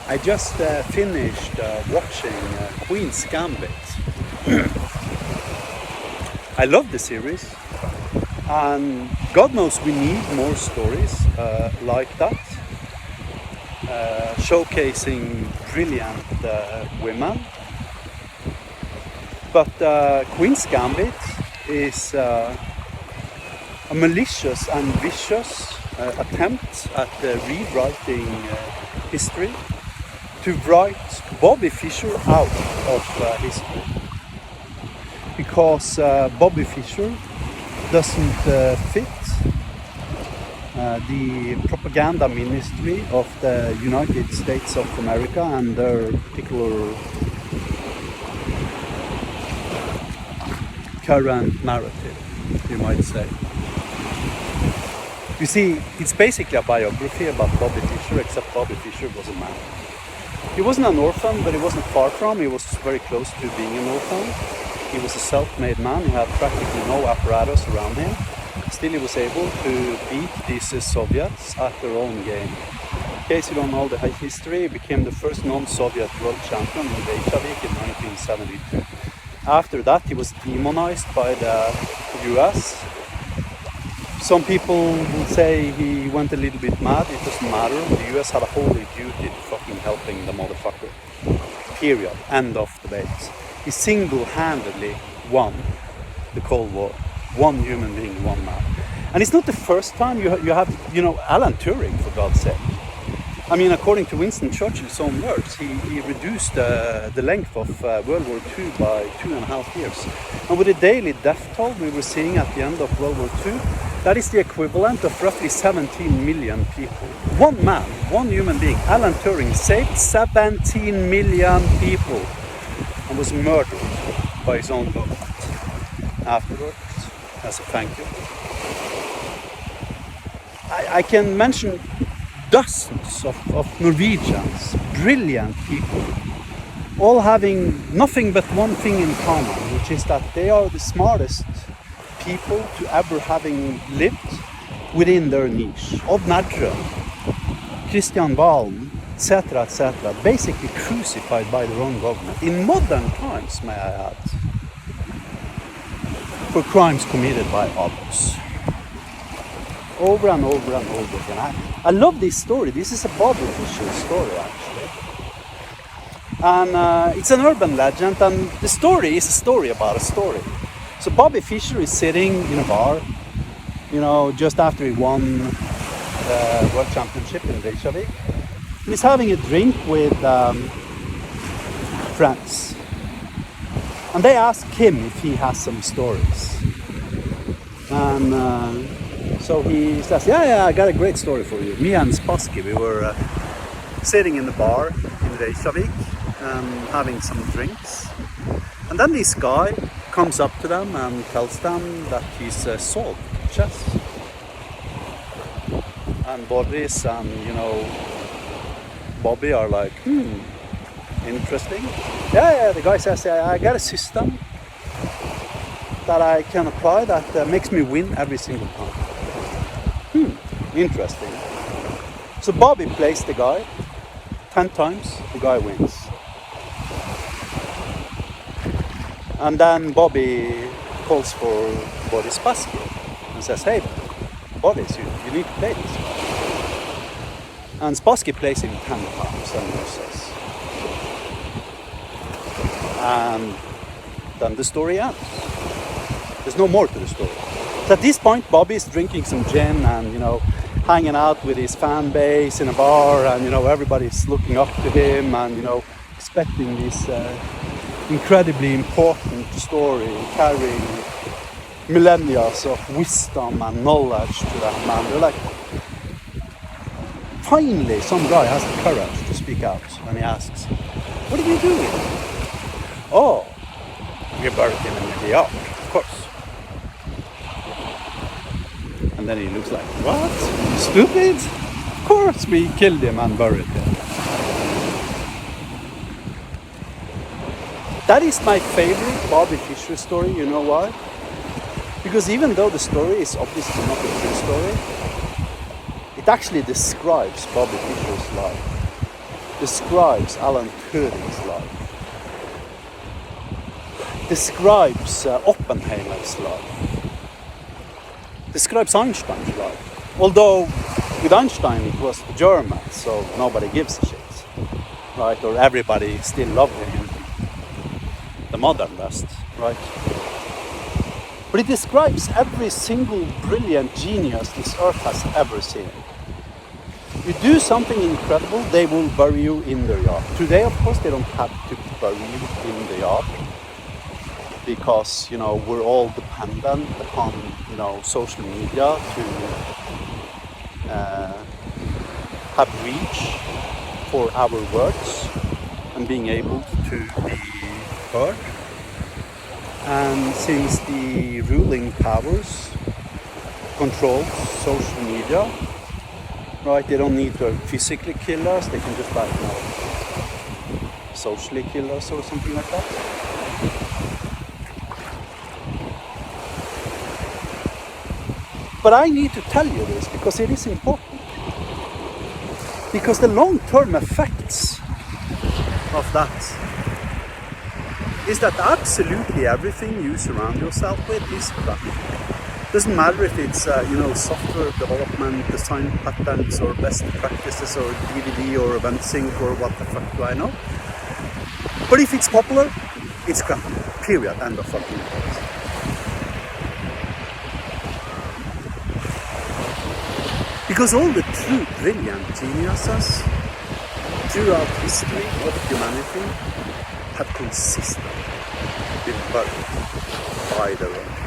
I just finished watching Queen's Gambit. I love the series, and God knows we need more stories like that, showcasing brilliant women. But Queen's Gambit is a malicious and vicious attempt at rewriting history, to write Bobby Fischer out of history, because Bobby Fischer doesn't fit the propaganda ministry of the United States of America and their particular current narrative, you might say. You see, it's basically a biography about Bobby Fischer, except Bobby Fischer was a man. He wasn't an orphan, but he wasn't far from. He was very close to being an orphan. He was a self-made man. He had practically no apparatus around him. Still, he was able to beat these Soviets at their own game. In case you don't know the history, he became the first non-Soviet world champion in Reykjavik in 1972. After that, he was demonized by the US. Some people would say he went a little bit mad. It doesn't matter. The US had a holy duty to fucking helping the motherfucker. Period. End of debate. He single-handedly won the Cold War. One human being, one man. And it's not the first time you have, Alan Turing, for God's sake. I mean, according to Winston Churchill's own words, he reduced the length of World War II by 2.5 years. And with the daily death toll we were seeing at the end of World War II, that is the equivalent of roughly 17 million people. One man, one human being, Alan Turing, saved 17 million people and was murdered by his own government afterwards as a thank you. I can mention dozens of Norwegians, brilliant people, all having nothing but one thing in common, which is that they are the smartest people to ever having lived within their niche. Odd Nerdrum, Christian Valen, etc., basically crucified by their own government, in modern times, may I add, for crimes committed by others. Over and over and over again. I love this story. This is a Bobby Fischer story, actually. And it's an urban legend, and the story is a story about a story. So Bobby Fischer is sitting in a bar, just after he won the World Championship in Reykjavik. And he's having a drink with friends. And they ask him if he has some stories. And so he says, yeah, I got a great story for you. Me and Spassky, we were sitting in the bar in Reykjavik and having some drinks. And then this guy comes up to them and tells them that he's solved chess. And Boris and, Bobby are like, interesting. Yeah, the guy says, I got a system that I can apply that makes me win every single time. Interesting. So Bobby plays the guy 10 times, the guy wins. And then Bobby calls for Boris Spassky and says, hey, Boris, you need to play this guy. And Spassky plays him 10 times and loses. And then the story ends. There's no more to the story. So at this point, Bobby is drinking some gin and, hanging out with his fan base in a bar, and, everybody's looking up to him and, expecting this incredibly important story carrying millennia of wisdom and knowledge to that man. They're like, finally, some guy has the courage to speak out when he asks, what are you doing? Oh, we buried him in the ark, of course. And then he looks like, what? Stupid? Of course we killed him and buried him. That is my favorite Bobby Fischer story. You know why? Because even though the story is obviously not a true story, it actually describes Bobby Fischer's life. describes Alan Turing's life, describes Oppenheimer's life, describes Einstein's life. Although with Einstein it was the Germans, so nobody gives a shit, right? Or everybody still loved him in the modern West, right? But it describes every single brilliant genius this earth has ever seen. You do something incredible, they will bury you in their yard. Today, of course, they don't have to bury you in the yard because, you know, we're all dependent upon, you know, social media to have reach for our words and being able to be heard. And since the ruling powers control social media, right, they don't need to physically kill us, they can just, like, you know, socially kill us or something like that. But I need to tell you this because it is important. Because the long-term effects of that is that absolutely everything you surround yourself with is crap. Doesn't matter if it's you know, software development, design patterns, or best practices, or DVD, or event sync, or what the fuck do I know. But if it's popular, it's crap. Period. End of fucking things. Because all the true brilliant geniuses throughout history of humanity have consistently been buried by their own.